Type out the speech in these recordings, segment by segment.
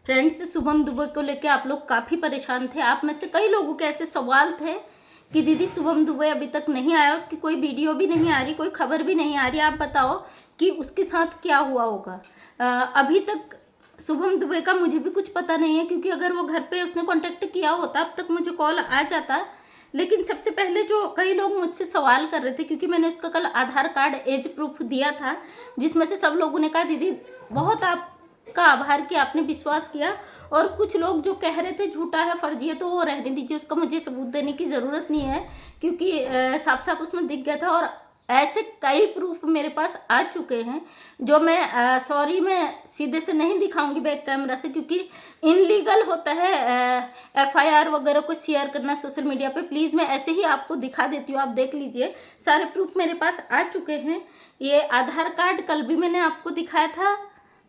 Friends, Shubham Dubey को लेके आप लोग काफ़ी परेशान थे। आप में से कई लोगों के ऐसे सवाल थे कि दीदी शुभम दुबे अभी तक नहीं आया, उसकी कोई वीडियो भी नहीं आ रही, कोई खबर भी नहीं आ रही, आप बताओ कि उसके साथ क्या हुआ होगा। अभी तक शुभम दुबे का मुझे भी कुछ पता नहीं है, क्योंकि अगर वो घर पे उसने कांटेक्ट किया होता अब तक मुझे कॉल आ जाता। लेकिन सबसे पहले जो कई लोग मुझसे सवाल कर रहे थे, क्योंकि मैंने उसका कल आधार कार्ड एज प्रूफ दिया था, जिसमें से सब लोगों ने कहा दीदी बहुत आपका आभार कि आपने विश्वास किया, और कुछ लोग जो कह रहे थे झूठा है, फर्जी है, तो वो रहने दीजिए, उसका मुझे सबूत देने की ज़रूरत नहीं है, क्योंकि साफ साफ उसमें दिख गया था। और ऐसे कई प्रूफ मेरे पास आ चुके हैं जो मैं सॉरी मैं सीधे से नहीं दिखाऊंगी बैक कैमरा से, क्योंकि इनलीगल होता है एफआईआर वगैरह को शेयर करना सोशल मीडिया पे। प्लीज़ मैं ऐसे ही आपको दिखा देती हूँ, आप देख लीजिए, सारे प्रूफ मेरे पास आ चुके हैं। ये आधार कार्ड कल भी मैंने आपको दिखाया था,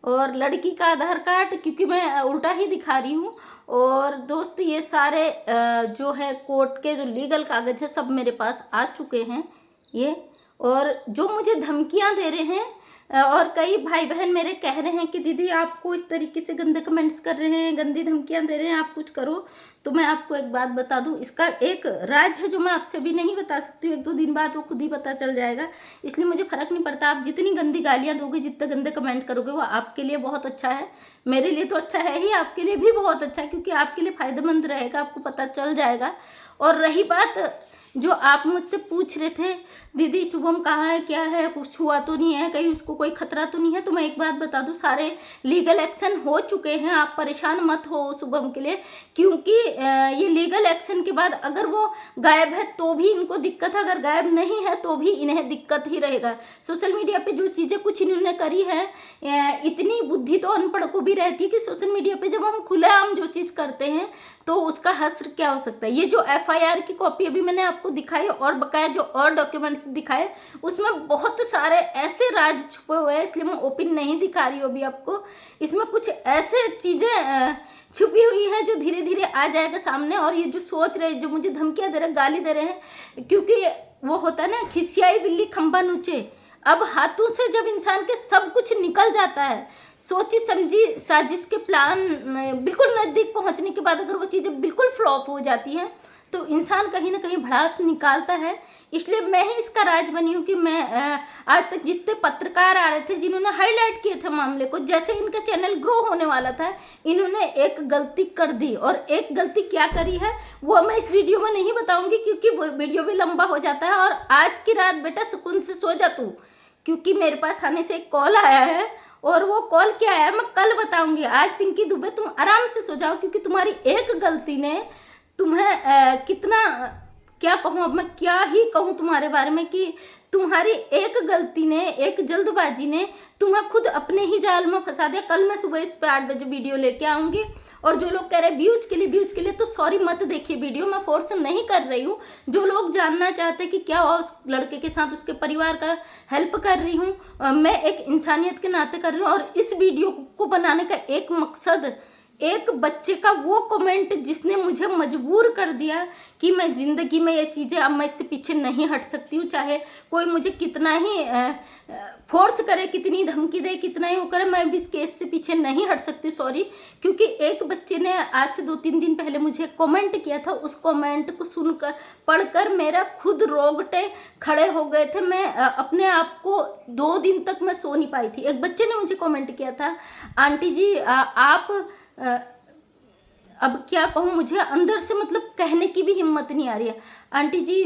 और लड़की का आधार कार्ड, क्योंकि मैं उल्टा ही दिखा रही हूँ। और दोस्त ये सारे जो है कोर्ट के जो लीगल कागज है सब मेरे पास आ चुके हैं ये। और जो मुझे धमकियां दे रहे हैं और कई भाई बहन मेरे कह रहे हैं कि दीदी आपको इस तरीके से गंदे कमेंट्स कर रहे हैं, गंदी धमकियां दे रहे हैं, आप कुछ करो, तो मैं आपको एक बात बता दूं, इसका एक राज है जो मैं आपसे भी नहीं बता सकती हूँ। 1-2 दिन बाद वो खुद ही पता चल जाएगा, इसलिए मुझे फ़र्क नहीं पड़ता। आप जितनी गंदी गालियाँ दोगे, जितने गंदे कमेंट करोगे, वो आपके लिए बहुत अच्छा है। मेरे लिए तो अच्छा है ही, आपके लिए भी बहुत अच्छा है, क्योंकि आपके लिए फ़ायदेमंद रहेगा, आपको पता चल जाएगा। और रही बात जो आप मुझसे पूछ रहे थे दीदी शुभम कहाँ है, क्या है, कुछ हुआ तो नहीं है, कहीं उसको कोई खतरा तो नहीं है, तो मैं एक बात बता दूं, सारे लीगल एक्शन हो चुके हैं। आप परेशान मत हो शुभम के लिए, क्योंकि ये लीगल एक्शन के बाद अगर वो गायब है तो भी इनको दिक्कत है, अगर गायब नहीं है तो भी इन्हें दिक्कत ही रहेगा। सोशल मीडिया पे जो चीज़ें कुछ इन्होंने करी है, इतनी बुद्धि तो अनपढ़ को भी रहती है कि सोशल मीडिया पे जब हम खुलेआम जो चीज़ करते हैं तो उसका हश्र क्या हो सकता है। ये जो एफआईआर की कॉपी अभी मैंने आपको दिखाई, और बकाया जो और डॉक्यूमेंट्स दिखाए, उसमें बहुत सारे ऐसे राज छुपे हुए हैं, इसलिए मैं ओपन नहीं दिखा रही हूँ अभी आपको। इसमें कुछ ऐसे चीज़ें छुपी हुई है जो धीरे धीरे आ जाएगा सामने। और ये जो सोच रहे, जो मुझे धमकियाँ दे रहे, गाली दे रहे हैं, क्योंकि वो होता है ना, खिसियाई बिल्ली खंबा नोचे। अब हाथों से जब इंसान के सब कुछ निकल जाता है, सोची समझी साजिश के प्लान बिल्कुल नज़दीक पहुंचने के बाद अगर वो चीज़ें बिल्कुल फ्लॉप हो जाती हैं, तो इंसान कहीं ना कहीं भड़ास निकालता है। इसलिए मैं ही इसका राज बनी हूँ कि मैं आज तक जितने पत्रकार आ रहे थे जिन्होंने हाईलाइट किए थे मामले को, जैसे इनका चैनल ग्रो होने वाला था, इन्होंने एक गलती कर दी। और एक गलती क्या करी है वो मैं इस वीडियो में नहीं बताऊंगी, क्योंकि वो वीडियो भी लंबा हो जाता है। और आज की रात बेटा सुकून से सो जा तू, क्योंकि मेरे पास थाने से एक कॉल आया है, और वो कॉल क्या आया मैं कल बताऊंगी। आज पिंकी दुबे तुम आराम से सो जाओ, क्योंकि तुम्हारी एक गलती ने तुम्हें कितना, क्या कहूँ अब मैं, क्या ही कहूँ तुम्हारे बारे में, कि तुम्हारी एक गलती ने, एक जल्दबाजी ने तुम्हें खुद अपने ही जाल में फंसा दिया। कल मैं सुबह इस पे 8 बजे वीडियो लेके आऊँगी। और जो लोग कह रहे हैं व्यूज के लिए, तो सॉरी मत देखिए वीडियो, मैं फोर्स नहीं कर रही हूँ। जो लोग जानना चाहते कि क्या हुआ उस लड़के के साथ, उसके परिवार का हेल्प कर रही हूँ, मैं एक इंसानियत के नाते कर रही हूँ। और इस वीडियो को बनाने का एक मकसद, एक बच्चे का वो कमेंट जिसने मुझे मजबूर कर दिया कि मैं ज़िंदगी में ये चीज़ें, अब मैं इससे पीछे नहीं हट सकती हूँ, चाहे कोई मुझे कितना ही फोर्स करे, कितनी धमकी दे, कितना ही वो करे, मैं भी इस केस से पीछे नहीं हट सकती। सॉरी, क्योंकि एक बच्चे ने आज से 2-3 दिन पहले मुझे कमेंट किया था, उस कमेंट को सुनकर, पढ़कर मेरा खुद रोंगटे खड़े हो गए थे। मैं अपने आप को 2 दिन तक मैं सो नहीं पाई थी। एक बच्चे ने मुझे कमेंट किया था, आंटी जी आप अब क्या कहूँ, मुझे अंदर से मतलब कहने की भी हिम्मत नहीं आ रही है। आंटी जी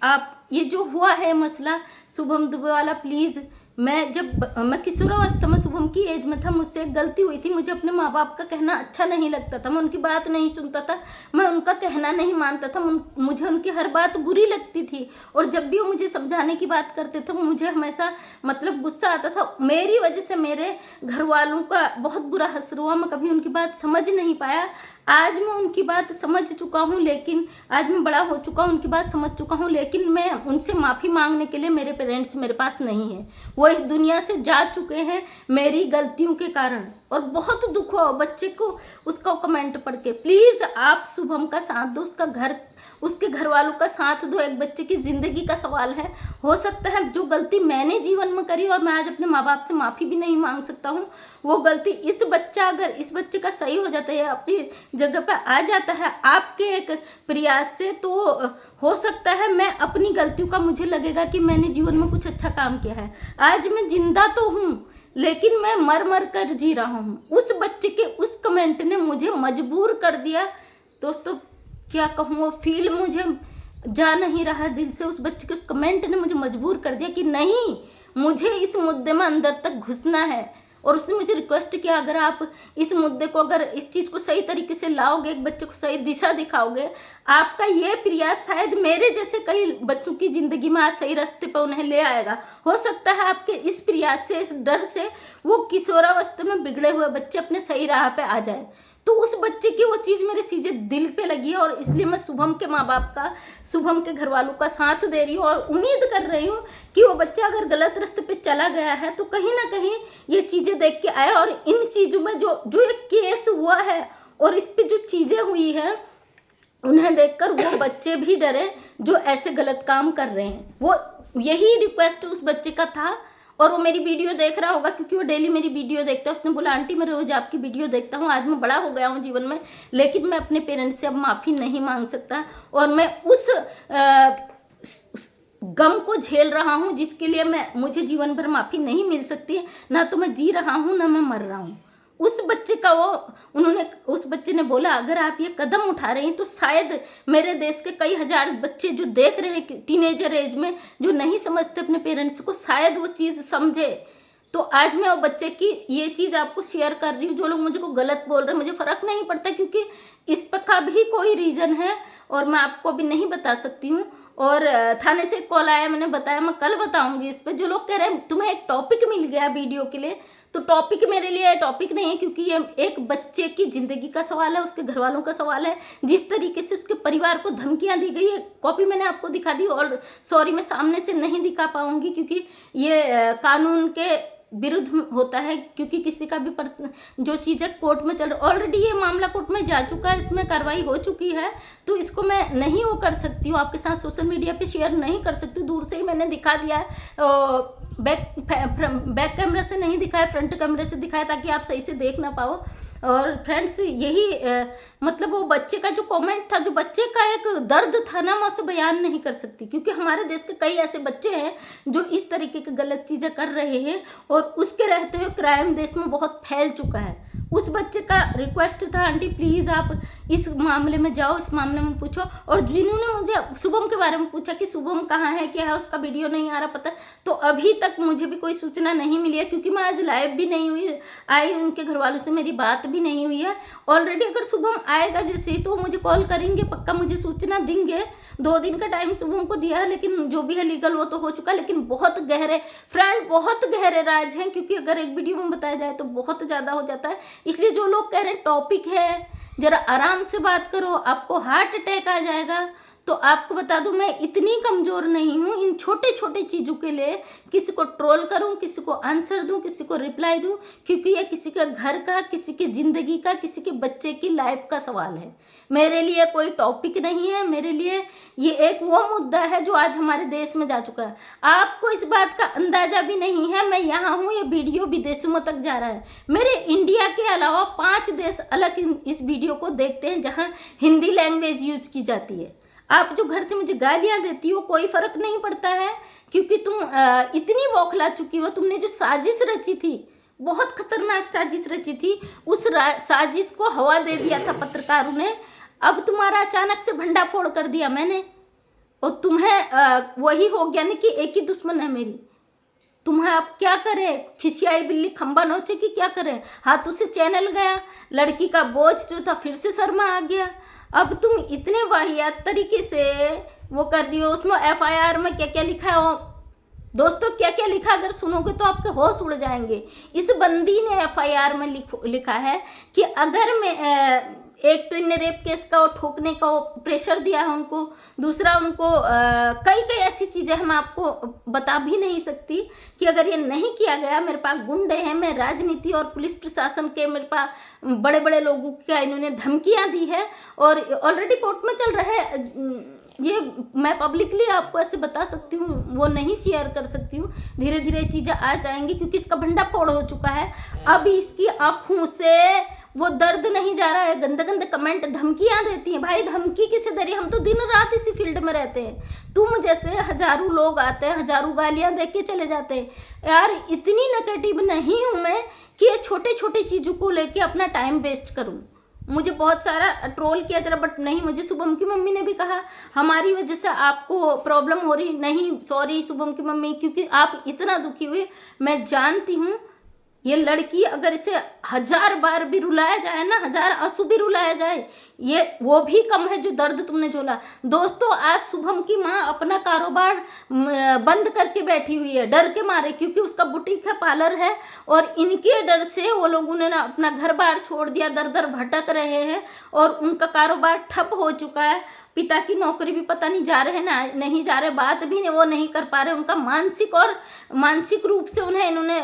आप, ये जो हुआ है मसला शुभम दुबे वाला, प्लीज़, मैं किशोरावस्था में शुभम की एज में था, मुझसे एक गलती हुई थी, मुझे अपने माँ बाप का कहना अच्छा नहीं लगता था, मैं उनकी बात नहीं सुनता था, मैं उनका कहना नहीं मानता था, मुझे उनकी हर बात बुरी लगती थी। और जब भी वो मुझे समझाने की बात करते थे मुझे हमेशा मतलब गुस्सा आता था। मेरी वजह से मेरे घर वालों का बहुत बुरा असर हुआ, मैं कभी उनकी बात समझ नहीं पाया। आज मैं उनकी बात समझ चुका हूँ, लेकिन आज मैं बड़ा हो चुका हूँ, उनकी बात समझ चुका हूँ, लेकिन मैं उनसे माफ़ी मांगने के लिए मेरे पेरेंट्स मेरे पास नहीं है, वो इस दुनिया से जा चुके हैं मेरी गलतियों के कारण। और बहुत दुख हुआ बच्चे को उसका कमेंट पढ़ के। प्लीज़ आप शुभम का साथ दो, उसका घर उसके घर वालों का साथ दो। एक बच्चे की ज़िंदगी का सवाल है। हो सकता है जो गलती मैंने जीवन में करी और मैं आज अपने माँ बाप से माफ़ी भी नहीं मांग सकता हूँ, वो गलती अगर इस बच्चे का सही हो जाता है, अपनी जगह पर आ जाता है आपके एक प्रयास से, तो हो सकता है मैं अपनी गलतियों का मुझे लगेगा कि मैंने जीवन में कुछ अच्छा काम किया है। आज मैं जिंदा तो हूँ लेकिन मैं मर मर कर जी रहा हूँ। उस बच्चे के उस कमेंट ने मुझे मजबूर कर दिया दोस्तों, क्या कहूँ, वो फील मुझे जा नहीं रहा दिल से। उस बच्चे के उस कमेंट ने मुझे मजबूर कर दिया कि नहीं, मुझे इस मुद्दे में अंदर तक घुसना है। और उसने मुझे रिक्वेस्ट किया, अगर आप इस मुद्दे को, अगर इस चीज़ को सही तरीके से लाओगे, एक बच्चे को सही दिशा दिखाओगे, आपका ये प्रयास शायद मेरे जैसे कई बच्चों की ज़िंदगी में आज सही रास्ते पर उन्हें ले आएगा। हो सकता है आपके इस प्रयास से, इस डर से वो किशोरावस्था में बिगड़े हुए बच्चे अपने सही राह पे आ जाए। तो उस बच्चे की वो चीज़ मेरे सीधे दिल पे लगी है और इसलिए मैं शुभम के माँ बाप का, शुभम के घर वालों का साथ दे रही हूँ और उम्मीद कर रही हूँ कि वो बच्चा अगर गलत रास्ते पे चला गया है तो कहीं ना कहीं ये चीज़ें देख के आए और इन चीज़ों में जो एक केस हुआ है और इस पे जो चीज़ें हुई हैं उन्हें देखकर वो बच्चे भी डरे जो ऐसे गलत काम कर रहे हैं। वो यही रिक्वेस्ट उस बच्चे का था और वो मेरी वीडियो देख रहा होगा क्योंकि वो डेली मेरी वीडियो देखता है। उसने बोला आंटी मैं रोज़ आपकी वीडियो देखता हूँ, आज मैं बड़ा हो गया हूँ जीवन में, लेकिन मैं अपने पेरेंट्स से अब माफ़ी नहीं मांग सकता और मैं उस गम को झेल रहा हूँ जिसके लिए मुझे जीवन भर माफ़ी नहीं मिल सकती। ना तो मैं जी रहा हूँ ना मैं मर रहा हूँ। उस बच्चे ने बोला अगर आप ये कदम उठा रहे हैं तो शायद मेरे देश के कई हजार बच्चे जो देख रहे हैं टीनेजर एज में, जो नहीं समझते अपने पेरेंट्स को, शायद वो चीज़ समझे। तो आज मैं वो बच्चे की ये चीज़ आपको शेयर कर रही हूँ। जो लोग मुझे को गलत बोल रहे हैं मुझे फ़र्क नहीं पड़ता क्योंकि इस पर का भी कोई रीज़न है और मैं आपको भी नहीं बता सकती हूँ। और थाने से कॉल आया, मैंने बताया मैं कल बताऊंगी इस पर। जो लोग कह रहे हैं तुम्हें एक टॉपिक मिल गया वीडियो के लिए, तो टॉपिक मेरे लिए टॉपिक नहीं है क्योंकि ये एक बच्चे की ज़िंदगी का सवाल है, उसके घर वालों का सवाल है। जिस तरीके से उसके परिवार को धमकियां दी गई है, कॉपी मैंने आपको दिखा दी और सॉरी मैं सामने से नहीं दिखा पाऊंगी क्योंकि ये कानून के विरुद्ध होता है। क्योंकि किसी का भी जो चीज़ है कोर्ट में चल, ऑलरेडी ये मामला कोर्ट में जा चुका है, इसमें कार्रवाई हो चुकी है, तो इसको मैं नहीं वो कर सकती हूँ, आपके साथ सोशल मीडिया पे शेयर नहीं कर सकती हूँ। दूर से ही मैंने दिखा दिया है, बैक कैमरा से नहीं दिखाया, फ्रंट कैमरे से दिखाया ताकि आप सही से देख ना पाओ। और फ्रेंड्स यही मतलब वो बच्चे का जो कमेंट था, जो बच्चे का एक दर्द था ना, मैं उसे बयान नहीं कर सकती क्योंकि हमारे देश के कई ऐसे बच्चे हैं जो इस तरीके की गलत चीज़ें कर रहे हैं और उसके रहते हुए क्राइम देश में बहुत फैल चुका है। उस बच्चे का रिक्वेस्ट था आंटी प्लीज़ आप इस मामले में जाओ, इस मामले में पूछो। और जिन्होंने मुझे शुभम के बारे में पूछा कि शुभम कहाँ है, क्या है, उसका वीडियो नहीं आ रहा पता, तो अभी तक मुझे भी कोई सूचना नहीं मिली है क्योंकि मैं आज लाइव भी नहीं हुई आई, उनके घर वालों से मेरी बात भी नहीं हुई है। ऑलरेडी अगर शुभम आएगा जैसे ही तो मुझे कॉल करेंगे, पक्का मुझे सूचना देंगे। 2 दिन का टाइम शुभम को दिया है लेकिन जो भी है लीगल वो तो हो चुका, लेकिन बहुत गहरे फ्रेंड, बहुत गहरे राज हैं क्योंकि अगर एक वीडियो में बताया जाए तो बहुत ज़्यादा हो जाता है। इसलिए जो लोग कह रहे हैं टॉपिक है जरा आराम से बात करो, आपको हार्ट अटैक आ जाएगा, तो आपको बता दूं मैं इतनी कमज़ोर नहीं हूँ इन छोटे छोटे चीज़ों के लिए किसी को ट्रोल करूँ, किसी को आंसर दूँ, किसी को रिप्लाई दूँ, क्योंकि ये किसी के घर का, किसी की ज़िंदगी का, किसी के बच्चे की लाइफ का सवाल है। मेरे लिए कोई टॉपिक नहीं है, मेरे लिए ये एक वो मुद्दा है जो आज हमारे देश में जा चुका है। आपको इस बात का अंदाज़ा भी नहीं है, मैं यहाँ हूँ, ये वीडियो विदेशों में तक जा रहा है। मेरे इंडिया के अलावा 5 देश अलग इस वीडियो को देखते हैं जहाँ हिंदी लैंग्वेज यूज की जाती है। आप जो घर से मुझे गालियाँ देती हो कोई फ़र्क नहीं पड़ता है क्योंकि तुम इतनी बौखला चुकी हो। तुमने जो साजिश रची थी, बहुत खतरनाक साजिश रची थी, उस साजिश को हवा दे दिया था पत्रकारों ने। अब तुम्हारा अचानक से भंडाफोड़ कर दिया मैंने और तुम्हें वही हो गया ना कि एक ही दुश्मन है मेरी। तुम्हें आप क्या करें, खिसियाई बिल्ली खंबा नोचे कि क्या करें। हाथों से चैनल गया, लड़की का बोझ जो था फिर से सर में आ गया। अब तुम इतने वाहियात तरीके से वो कर रही हो। उसमें FIR में क्या क्या लिखा है दोस्तों, क्या क्या लिखा अगर सुनोगे तो आपके होश उड़ जाएंगे। इस बंदी ने FIR में लिखा है कि अगर मैं एक तो इनने रेप केस का और ठोकने का प्रेशर दिया है उनको, दूसरा उनको कई कई ऐसी चीज़ें हम आपको बता भी नहीं सकती कि अगर ये नहीं किया गया, मेरे पास गुंडे हैं, मैं राजनीति और पुलिस प्रशासन के, मेरे पास बड़े बड़े लोगों का इन्होंने धमकियां दी है और ऑलरेडी कोर्ट में चल रहा है। ये मैं पब्लिकली आपको ऐसे बता सकती हूँ, वो नहीं शेयर कर सकती हूँ। धीरे धीरे चीज़ें आ जाएंगी क्योंकि इसका भंडाफोड़ हो चुका है। अब इसकी आँखों से वो दर्द नहीं जा रहा है। गंदे गंदे कमेंट, धमकियाँ देती हैं। भाई धमकी किसे दे रही? हम तो दिन रात इसी फील्ड में रहते हैं। तुम जैसे हजारों लोग आते हैं, हजारों गालियाँ दे के चले जाते हैं। यार इतनी नेगेटिव नहीं हूँ मैं कि ये छोटे छोटे चीज़ों को लेके अपना टाइम वेस्ट करूँ। मुझे बहुत सारा ट्रोल किया जरा, बट नहीं, मुझे शुभम की मम्मी ने भी कहा हमारी वजह से आपको प्रॉब्लम हो रही। नहीं, सॉरी शुभम की मम्मी, क्योंकि आप इतना दुखी हुए मैं जानती हूँ। ये लड़की अगर इसे 1000 बार भी रुलाया जाए ना, 1000 आंसू भी रुलाया जाए, ये वो भी कम है जो दर्द तुमने झोला। दोस्तों आज शुभम की माँ अपना कारोबार बंद करके बैठी हुई है डर के मारे, क्योंकि उसका बुटीक है, पार्लर है, और इनके डर से वो लोगों ने ना अपना घर बार छोड़ दिया, दर दर भटक रहे हैं और उनका कारोबार ठप हो चुका है। पिता की नौकरी भी पता नहीं जा रहे ना नहीं जा रहे, बात भी वो नहीं कर पा रहे। उनका मानसिक रूप से उन्हें इन्होंने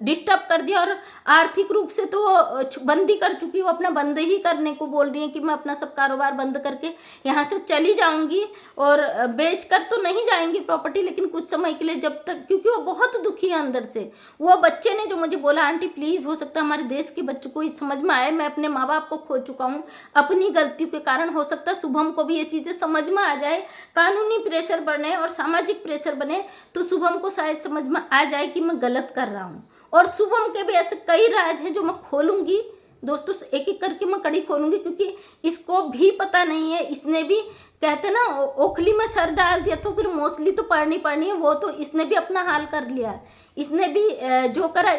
डिस्टर्ब कर दिया और आर्थिक रूप से तो वो बंदी कर चुकी। वो अपना बंद ही करने को बोल रही है कि मैं अपना सब कारोबार बंद करके यहाँ से चली जाऊंगी और बेच कर तो नहीं जाएंगी प्रॉपर्टी, लेकिन कुछ समय के लिए, जब तक, क्योंकि वो बहुत दुखी है अंदर से। वो बच्चे ने जो मुझे बोला, आंटी प्लीज़, हो सकता है हमारे देश के बच्चों को समझ में आए, मैं अपने माँ बाप को खो चुका हूँ अपनी गलतियों के कारण, हो सकता है शुभम को भी ये चीज़ें समझ में आ जाए। कानूनी प्रेशर बने और सामाजिक प्रेशर बने तो शुभम को शायद समझ में आ जाए कि मैं गलत कर रहा हूँ। और शुभम के भी ऐसे कई राज हैं जो मैं खोलूंगी दोस्तों, एक एक करके मैं कड़ी खोलूंगी, क्योंकि इसको भी पता नहीं है। इसने भी, कहते ना, ओखली में सर डाल दिया तो फिर मोस्टली तो पड़नी है। वो तो इसने भी अपना हाल कर लिया। इसने भी जो करा,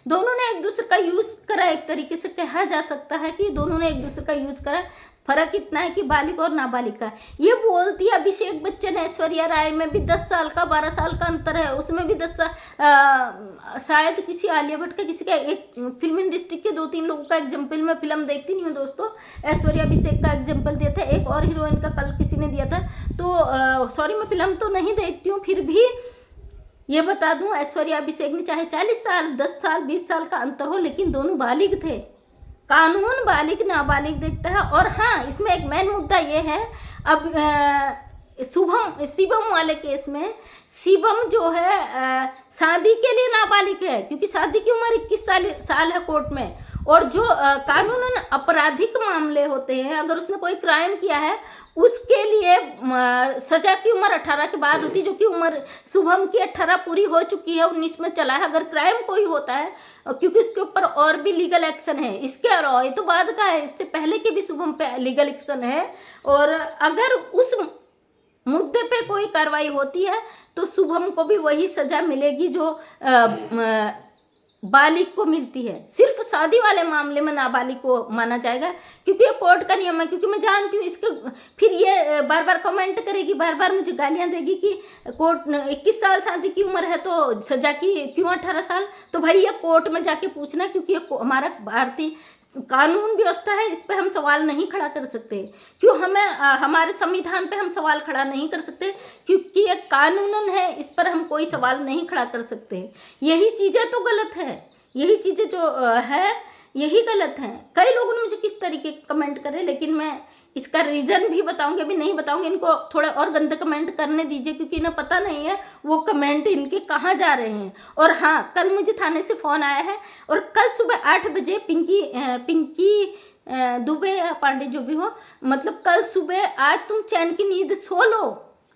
दोनों ने एक दूसरे का यूज़ करा। एक तरीके से कहा जा सकता है कि दोनों ने एक दूसरे का यूज़ करा। फर्क इतना है कि बालिग और नाबालिग का। ये बोलती है अभिषेक बच्चन ऐश्वर्या राय में भी 10 साल का 12 साल का अंतर है, उसमें भी 10 साल, शायद किसी आलिया भट्ट का, किसी का, एक फिल्म इंडस्ट्री के 2-3 लोगों का एग्जाम्पल। मैं फिल्म देखती नहीं हूँ दोस्तों। ऐश्वर्या अभिषेक का एग्जाम्पल दिया था, एक और हीरोइन का कल किसी ने दिया था। तो सॉरी, मैं फिल्म तो नहीं देखती हूँ, फिर भी ये बता दूँ, ऐश्वर्या अभिषेक ने चाहे 40 साल 10 साल 20 साल का अंतर हो, लेकिन दोनों बालिग थे। कानून बालिग नाबालिग देखता है। और हाँ, इसमें एक मेन मुद्दा ये है, अब शिवम वाले केस में शिवम जो है शादी के लिए नाबालिग है, क्योंकि शादी की उम्र 21 साल है कोर्ट में। और जो कानूनन आपराधिक मामले होते हैं, अगर उसने कोई क्राइम किया है उसके लिए सजा की उम्र 18 के बाद होती है, जो कि उम्र शुभम की 18 पूरी हो चुकी है, 19 में चला है। अगर क्राइम कोई होता है, क्योंकि उसके ऊपर और भी लीगल एक्शन है, इसके अलावा, ये तो बाद का है, इससे पहले के भी शुभम पे लीगल एक्शन है। और अगर उस मुद्दे पे कोई कार्रवाई होती है तो शुभम को भी वही सजा मिलेगी जो बालिग को मिलती है। सिर्फ शादी वाले मामले में नाबालिग को माना जाएगा, क्योंकि ये कोर्ट का नियम है। क्योंकि मैं जानती हूँ इसके, फिर ये बार बार कमेंट करेगी, बार बार मुझे गालियाँ देगी कि कोर्ट 21 साल शादी की उम्र है तो सजा की क्यों 18 साल। तो भाई ये कोर्ट में जाके पूछना, क्योंकि ये हमारा भारतीय कानून व्यवस्था है, इस पे हम सवाल नहीं खड़ा कर सकते। क्यों हमें हमारे संविधान पे हम सवाल खड़ा नहीं कर सकते? क्योंकि ये कानूनन है, इस पर हम कोई सवाल नहीं खड़ा कर सकते। यही चीज़ें तो गलत है, यही चीज़ें जो है यही गलत हैं। कई लोगों ने मुझे किस तरीके के कमेंट करे, लेकिन मैं इसका रीज़न भी बताऊंगी, अभी नहीं बताऊंगी। इनको थोड़े और गंदे कमेंट करने दीजिए, क्योंकि इन्हें पता नहीं है वो कमेंट इनके कहाँ जा रहे हैं। और हाँ, कल मुझे थाने से फ़ोन आया है और कल सुबह 8 बजे पिंकी दुबे या पांडे जो भी हो, मतलब कल सुबह, आज तुम चैन की नींद सो लो,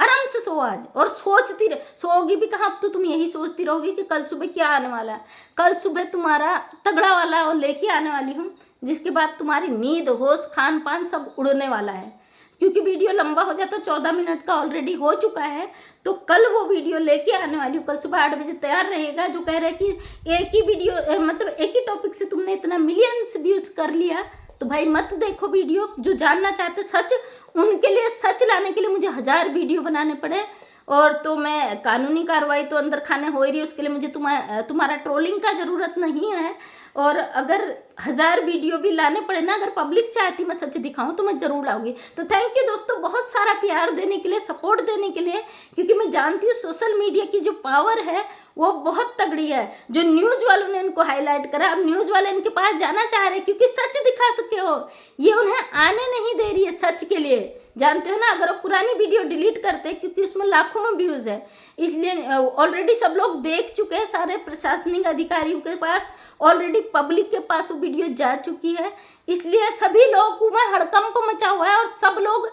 आराम से सो आज, और सोचती सोओगी भी कहाँ, अब तो तुम यही सोचती रहोगी कि कल सुबह क्या आने वाला है। कल सुबह तुम्हारा तगड़ा वाला और लेके आने वाली हूँ, जिसके बाद तुम्हारी नींद, होश, खान पान सब उड़ने वाला है। क्योंकि वीडियो लंबा हो जाता, 14 मिनट का ऑलरेडी हो चुका है, तो कल वो वीडियो लेके आने वाली हूँ। कल सुबह 8 बजे तैयार रहेगा। जो कह रहे हैं कि एक ही वीडियो, मतलब एक ही टॉपिक से तुमने इतना मिलियंस व्यूज कर लिया, तो भाई मत देखो वीडियो। जो जानना चाहते सच, उनके लिए सच लाने के लिए मुझे 1000 वीडियो बनाने पड़े। और तो मैं कानूनी कार्रवाई तो अंदर खाने हो ही रही है, उसके लिए मुझे तुम्हारा ट्रोलिंग का ज़रूरत नहीं है। और अगर 1000 वीडियो भी लाने पड़े ना, अगर पब्लिक चाहती मैं सच दिखाऊं तो मैं ज़रूर लाऊंगी। तो थैंक यू दोस्तों बहुत सारा प्यार देने के लिए, सपोर्ट देने के लिए, क्योंकि मैं जानती हूँ सोशल मीडिया की जो पावर है वो बहुत तगड़ी है। जो न्यूज़ वालों ने इनको हाईलाइट करा, अब न्यूज़ वाले इनके पास जाना चाह रहे क्योंकि सच दिखा सके हो। ये उन्हें आने नहीं दे रही है सच के लिए, जानते हो ना। अगर वो पुरानी वीडियो डिलीट करते क्योंकि उसमें लाखों में व्यूज़ है, इसलिए ऑलरेडी सब लोग देख चुके हैं, सारे प्रशासनिक अधिकारियों के पास, ऑलरेडी पब्लिक के पास वो वीडियो जा चुकी है। इसलिए सभी लोगों में हड़कंप मचा हुआ है और सब लोग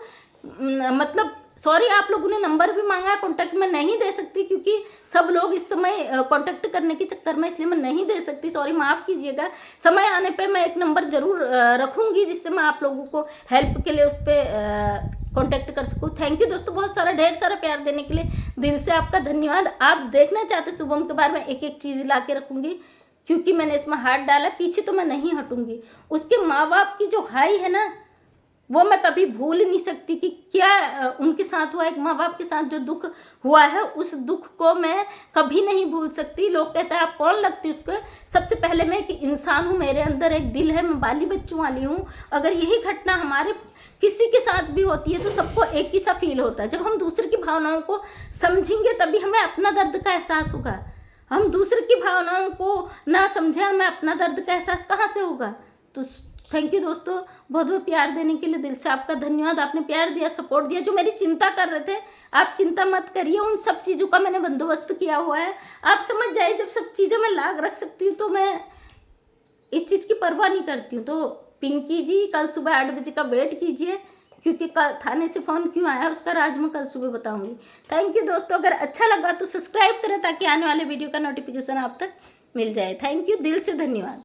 मतलब सॉरी, आप लोगों ने नंबर भी मांगा है, कॉन्टैक्ट में नहीं दे सकती क्योंकि सब लोग इस समय कॉन्टैक्ट करने के चक्कर में, इसलिए मैं नहीं दे सकती, सॉरी माफ़ कीजिएगा। समय आने पे मैं एक नंबर ज़रूर रखूँगी जिससे मैं आप लोगों को हेल्प के लिए उस पर कॉन्टैक्ट कर सकूँ। थैंक यू दोस्तों बहुत सारा, ढेर सारा प्यार देने के लिए दिल से आपका धन्यवाद। आप देखना चाहते शुभम के बारे में एक एक चीज़ ला के रखूँगी क्योंकि मैंने इसमें हाथ डाला, पीछे तो मैं नहीं हटूँगी। उसके माँ बाप की जो हाई है ना वो मैं कभी भूल नहीं सकती कि क्या उनके साथ हुआ, एक माँ बाप के साथ जो दुख हुआ है उस दुख को मैं कभी नहीं भूल सकती। लोग कहते हैं आप कौन लगती उसको, सबसे पहले मैं एक इंसान हूँ, मेरे अंदर एक दिल है, मैं बाली बच्चों वाली हूँ। अगर यही घटना हमारे किसी के साथ भी होती है तो सबको एक ही सा फील होता है। जब हम दूसरे की भावनाओं को समझेंगे तभी हमें अपना दर्द का एहसास होगा। हम दूसरे की भावनाओं को ना समझे हमें अपना दर्द का एहसास कहाँ से होगा। तो थैंक यू दोस्तों बहुत बहुत प्यार देने के लिए दिल से आपका धन्यवाद। आपने प्यार दिया, सपोर्ट दिया। जो मेरी चिंता कर रहे थे आप चिंता मत करिए, उन सब चीज़ों का मैंने बंदोबस्त किया हुआ है। आप समझ जाइए जब सब चीज़ें मैं लाग रख सकती हूँ तो मैं इस चीज़ की परवाह नहीं करती हूँ। तो पिंकी जी कल सुबह 8 बजे का वेट कीजिए क्योंकि कल थाने से फ़ोन क्यों आया उसका राज मैं कल सुबह बताऊँगी। थैंक यू दोस्तों, अगर अच्छा लगा तो सब्सक्राइब करें ताकि आने वाले वीडियो का नोटिफिकेशन आप तक मिल जाए। थैंक यू, दिल से धन्यवाद।